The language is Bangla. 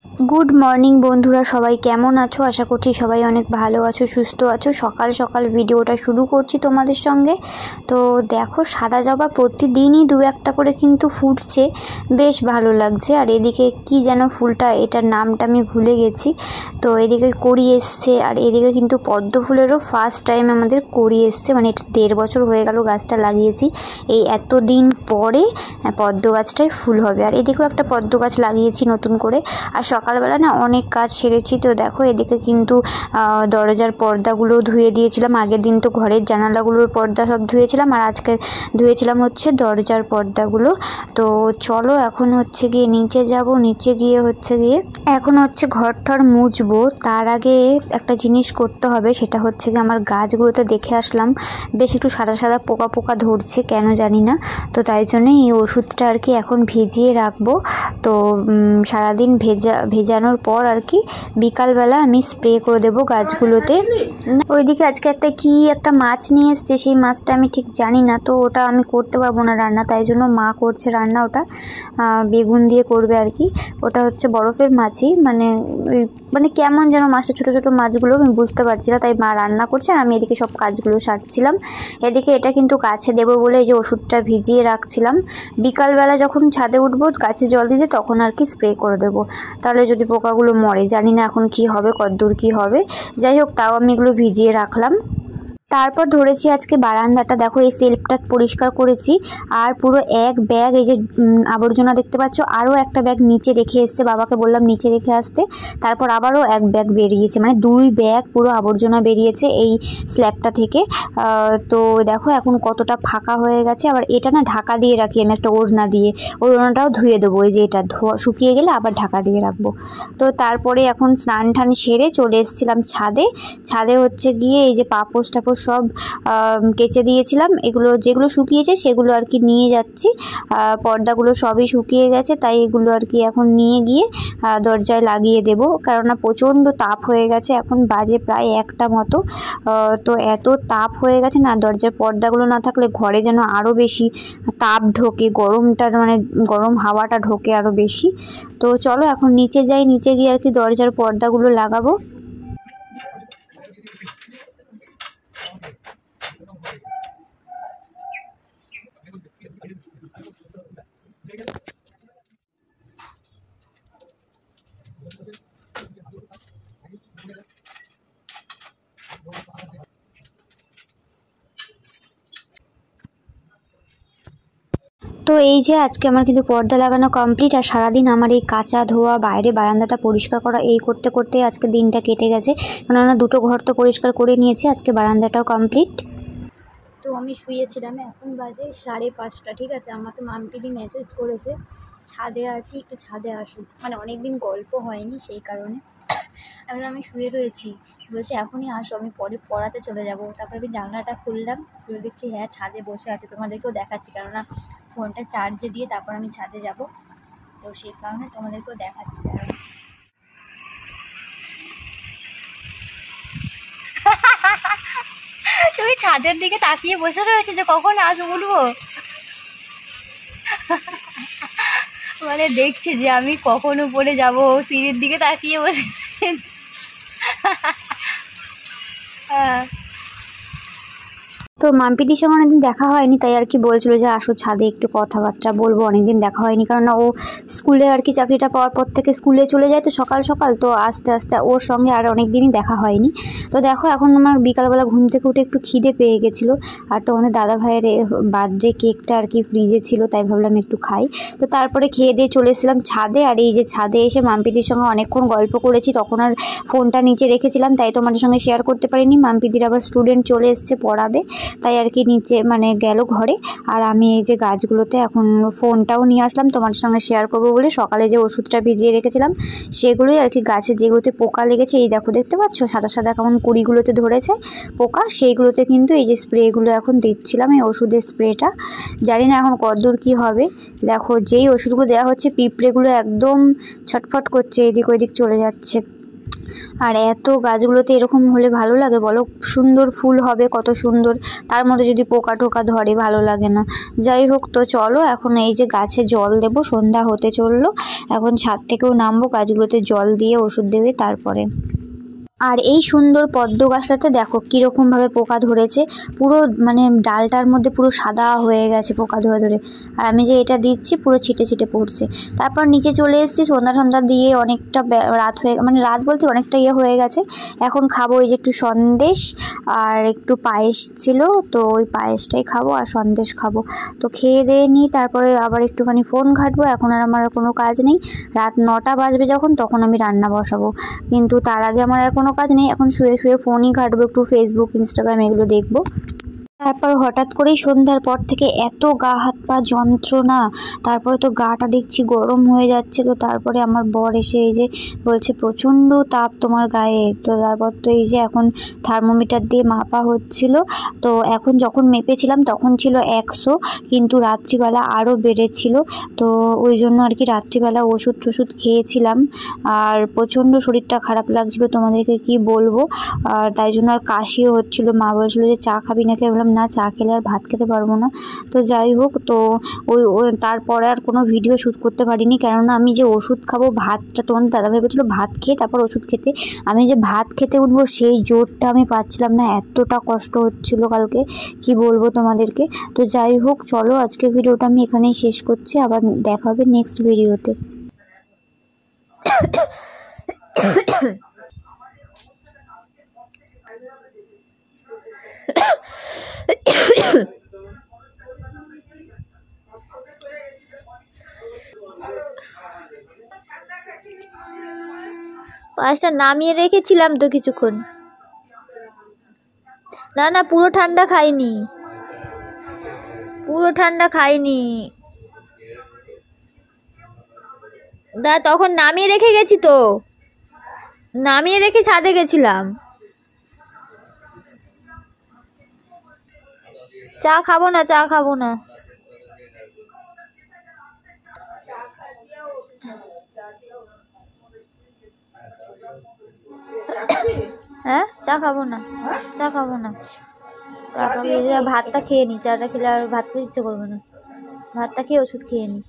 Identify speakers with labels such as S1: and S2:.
S1: গুড মর্নিং বন্ধুরা, সবাই কেমন আছো? আশা করছি সবাই অনেক ভালো আছো, সুস্থ আছো। সকাল সকাল ভিডিওটা শুরু করছি তোমাদের সঙ্গে। তো দেখো, সাদা জবা প্রতিদিনই দু একটা করে কিন্তু ফুটছে, বেশ ভালো লাগছে। আর এদিকে কি যেন ফুলটা, এটার নামটা আমি ভুলে গেছি। তো এদিকে কড়ি এসছে, আর এদিকে কিন্তু পদ্ম ফুলেরও ফার্স্ট টাইম আমাদের কড়ি এসছে। মানে এটা 1.5 বছর হয়ে গেল গাছটা লাগিয়েছি, এই এতদিন পরে পদ্ম গাছটায় ফুল হবে। আর এদিকেও একটা পদ্ম গাছ লাগিয়েছি নতুন করে। আর সকালবেলা না অনেক কাজ সেরেছি। তো দেখো, এদিকে কিন্তু দরজার পর্দাগুলো ধুয়ে দিয়েছিলাম। আগের দিন তো ঘরের জানালাগুলোর পর্দা সব ধুয়েছিলাম, আর আজকে ধুয়েছিলাম হচ্ছে দরজার পর্দাগুলো। তো চলো এখন হচ্ছে গিয়ে নিচে যাব। নিচে গিয়ে এখন হচ্ছে ঘর ঠর মুছবো। তার আগে একটা জিনিস করতে হবে, সেটা হচ্ছে গিয়ে আমার গাছগুলোতে দেখে আসলাম বেশ একটু সাদা সাদা পোকা পোকা ধরছে, কেন জানি না। তো তাই জন্যই এই ওষুধটা আর কি এখন ভিজিয়ে রাখবো। তো সারাদিন ভেজানোর পর আর কি বিকালবেলা আমি স্প্রে করে দেবো গাছগুলোতে। ওইদিকে আজকে একটা মাছ নিয়ে এসছে, সেই মাছটা আমি ঠিক জানি না, তো ওটা আমি করতে পারবো না রান্না, তাই জন্য মা করছে রান্না। ওটা বেগুন দিয়ে করবে আর কি। ওটা হচ্ছে বরফের মাছই, মানে কেমন যেন মাছটা, ছোটো ছোটো মাছগুলো আমি বুঝতে পারছি না, তাই মা রান্না করছে আর আমি এদিকে সব কাজগুলো সারছিলাম। এদিকে এটা কিন্তু গাছে দেবো বলে এই যে ওষুধটা ভিজিয়ে রাখছিলাম। বিকালবেলা যখন ছাদে উঠবো গাছে জল দিতে, তখন আর কি স্প্রে করে দেবো, তাহলে যদি পোকাগুলো মরে। জানি না এখন কি হবে, কতদূর কি হবে। যাই হোক, তাও আমি এগুলো ভিজিয়ে রাখলাম। তারপর ধরেছি আজকে বারান্দাটা। দেখো, এই সেলফটা পরিষ্কার করেছি, আর পুরো এক ব্যাগ এই যে আবর্জনা দেখতে পাচ্ছ, আরও একটা ব্যাগ নিচে রেখে এসছে। বাবাকে বললাম নিচে রেখে আসতে, তারপর আবারও এক ব্যাগ বেরিয়েছে, মানে 2 ব্যাগ পুরো আবর্জনা বেরিয়েছে এই স্ল্যাবটা থেকে। তো দেখো এখন কতটা ফাঁকা হয়ে গেছে। আবার এটা না ঢাকা দিয়ে রাখি আমি একটা ওড়না দিয়ে, ওড়নাটাও ধুয়ে দেবো। এই যে এটা শুকিয়ে গেলে আবার ঢাকা দিয়ে রাখবো। তো তারপরে এখন স্নান টান সেরে চলে এসেছিলাম ছাদে। ছাদে হচ্ছে গিয়ে এই যে পাপোশ টাপোশ সব কেচে দিয়েছিলাম। এগুলো যেগুলো শুকিয়েছে সেগুলো আর কি নিয়ে যাচ্ছি। পর্দাগুলো সবই শুকিয়ে গেছে, তাই এগুলো আর কি এখন নিয়ে গিয়ে দরজায় লাগিয়ে দেব, কেননা প্রচণ্ড তাপ হয়ে গেছে। এখন বাজে প্রায় 1টা মতো। তো এত তাপ হয়ে গেছে না, দরজার পর্দাগুলো না থাকলে ঘরে যেন আরও বেশি তাপ ঢোকে, মানে গরম হাওয়াটা ঢোকে আরও বেশি। তো চলো এখন নিচে যাই, নিচে গিয়ে আর কি দরজার পর্দাগুলো লাগাবো। তো এই যে আজকে আমার কিন্তু পর্দা লাগানো কমপ্লিট। আর সারাদিন আমার এই কাচা ধোয়া, বাইরে বারান্দাটা পরিষ্কার করা, এই করতে করতে আজকে দিনটা কেটে গেছে। কেননা 2টো ঘর তো পরিষ্কার করে নিয়েছি, আজকে বারান্দাটাও কমপ্লিট। তো আমি শুয়েছিলাম, এখন বাজে 5:30, ঠিক আছে। আমাকে মাম্পিদি মেসেজ করেছে ছাদে আছি, একটু ছাদে আসুন, মানে অনেকদিন গল্প হয়নি সেই কারণে। আমি শুয়ে রয়েছি, বলছে এখনই আসো, আমি পরে পড়াতে চলে যাব। তারপর আমি জানলাটা খুললাম, খুলে দেখছি হ্যাঁ ছাদে বসে আছে। তোমাদেরকেও দেখাচ্ছি, কেননা ফোনটা চার্জে দিয়ে তারপর আমি ছাদে যাব, তো সেই কারণে তোমাদেরকেও দেখাচ্ছি। তুমি ছাদের দিকে তাকিয়ে বসে রয়েছে যে কখন উঠবো, মানে দেখছে যে আমি কখন উপরে যাব, সিঁড়ির দিকে তাকিয়ে বসে। হ্যাঁ, তো মাম্পিদির সঙ্গে অনেকদিন দেখা হয়নি, তাই আর কি বলছিল যে আসো ছাদে একটু কথাবার্তা বলবো। অনেকদিন দেখা হয়নি, কারণ ও স্কুলে আর কি চাকরিটা পাওয়ার পর থেকে স্কুলে চলে যায় তো সকাল সকাল, তো আস্তে আস্তে ওর সঙ্গে আর অনেক দিনই দেখা হয়নি। তো দেখো, এখন আমার বিকালবেলা ঘুম থেকে উঠে একটু খিদে পেয়ে গেছিলো, আর তোমাদের দাদা ভাইয়ের বার্থডে কেকটা আর কি ফ্রিজে ছিল, তাই ভাবলাম একটু খাই। তো তারপরে খেয়ে দিয়ে চলে এসেছিলাম ছাদে। আর এই যে ছাদে এসে মাম্পিদির সঙ্গে অনেকক্ষণ গল্প করেছি, তখন আর ফোনটা নিচে রেখেছিলাম, তাই তোমাদের সঙ্গে শেয়ার করতে পারিনি। মাম্পিদির আবার স্টুডেন্ট চলে এসছে পড়াবে, তাই আর কি নিচে মানে গেল ঘরে। আর আমি এই যে গাছগুলোতে এখন ফোনটাও নিয়ে আসলাম তোমাদের সঙ্গে শেয়ার করবো বলে। সকালে যে ওষুধটা ভিজিয়ে রেখেছিলাম সেগুলোই আর কি গাছে যেগুলোতে পোকা লেগেছে, এই দেখো দেখতে পাচ্ছ সাদা সাদা কেমন কুড়িগুলোতে ধরেছে পোকা, সেইগুলোতে কিন্তু এই যে স্প্রেগুলো এখন দিচ্ছিলাম, এই ওষুধের স্প্রেটা। জানি না এখন কতদূর কি হবে। দেখো, যেই ওষুধগুলো দেওয়া হচ্ছে পিঁপড়েগুলো একদম ছটফট করছে, এদিক ওইদিক চলে যাচ্ছে। আর এত গাছগুলোতে এরকম হলে ভালো লাগে বলো? সুন্দর ফুল হবে কত সুন্দর, তার মধ্যে যদি পোকা টোকা ধরে ভালো লাগে না। যাই হোক, তো চলো এখন এই যে গাছে জল দেব, সন্ধ্যা হতে চললো, এখন ছাদ থেকেও নামবো, গাছগুলোতে জল দিয়ে ওষুধ দেবে তারপরে। আর এই সুন্দর পদ্ম গাছটাতে দেখো কিরকম ভাবে পোকা ধরেছে, পুরো মানে ডালটার মধ্যে পুরো সাদা হয়ে গেছে পোকা ধরে ধরে। আর আমি যে এটা দিচ্ছি পুরো ছিটে ছিটে পড়ছে। তারপর নিচে চলে এসেছি, সন্ধ্যা দিয়ে অনেকটা রাত হয়ে, মানে রাত বলতে অনেকটা ইয়ে হয়ে গেছে। এখন খাবো ওই যে একটু সন্দেশ আর একটু পায়েস ছিল, তো ওই পায়েসটাই খাবো আর সন্দেশ খাবো। তো খেয়ে দিয়ে নিই, তারপরে আবার একটুখানি ফোন ঘাঁটবো। এখন আর আমার কোনো কাজ নেই, রাত 9টা বাজবে যখন তখন আমি রান্না বসাবো, কিন্তু তার আগে আমার আর কোনো কাজ নেই। এখন শুয়ে শুয়ে ফোনই ঘাঁটবো, একটু ফেসবুক ইনস্টাগ্রাম এগুলো দেখবো। তারপর হঠাৎ করেই সন্ধ্যার পর থেকে এত গা হাত পা যন্ত্রণা, তারপরে তো গাটা দেখছি গরম হয়ে যাচ্ছে। তো তারপরে আমার বর এসে এই যে বলছে প্রচণ্ড তাপ তোমার গায়ে। তো তারপর তো এই যে এখন থার্মোমিটার দিয়ে মাপা হচ্ছিল। তো এখন যখন মেপেছিলাম তখন ছিল 100, কিন্তু রাত্রিবেলা আরও বেড়েছিল। তো ওই জন্য আর কি রাত্রিবেলা ওষুধ টষুধ খেয়েছিলাম। আর প্রচণ্ড শরীরটা খারাপ লাগছিল, তোমাদেরকে কি বলবো। আর তাই জন্য আর কাশিও হচ্ছিলো। মা বলছিল যে চা খাবি নাকি, বললাম না, চা খেলে আর ভাত খেতে পারবো না। তো যাই হোক, তো ওই তারপরে আর কোনো ভিডিও শ্যুট করতে পারিনি, কেননা আমি যে ওষুধ খাবো, ভাতটা তোমাদের দাদাভাই বলছিল ভাত খেয়ে তারপর ওষুধ খেতে, আমি যে ভাত খেতে উঠবো সেই জোরটা আমি পাচ্ছিলাম না, এতটা কষ্ট হচ্ছিল কালকে, কি বলবো তোমাদেরকে। তো যাই হোক, চলো আজকে ভিডিওটা আমি এখানেই শেষ করছি, আবার দেখা হবে নেক্সট ভিডিওতে।
S2: পায়েসটা নামিয়ে রেখেছিলাম তো কিছুক্ষণ। না না, পুরো ঠান্ডা খাইনি, পুরো ঠান্ডা খাইনি। দা তখন নামিয়ে রেখে গেছি তো, নামিয়ে রেখে ছাদে গেছিলাম। চা খাবো না, চা খাবো না। হ্যাঁ, চা খাবো না, চা খাবো না। ভাতটা খেয়ে নি, চাটা খেলে আর ভাত খেতে ইচ্ছে করবে না। ভাতটা খেয়ে ওষুধ খেয়ে নি।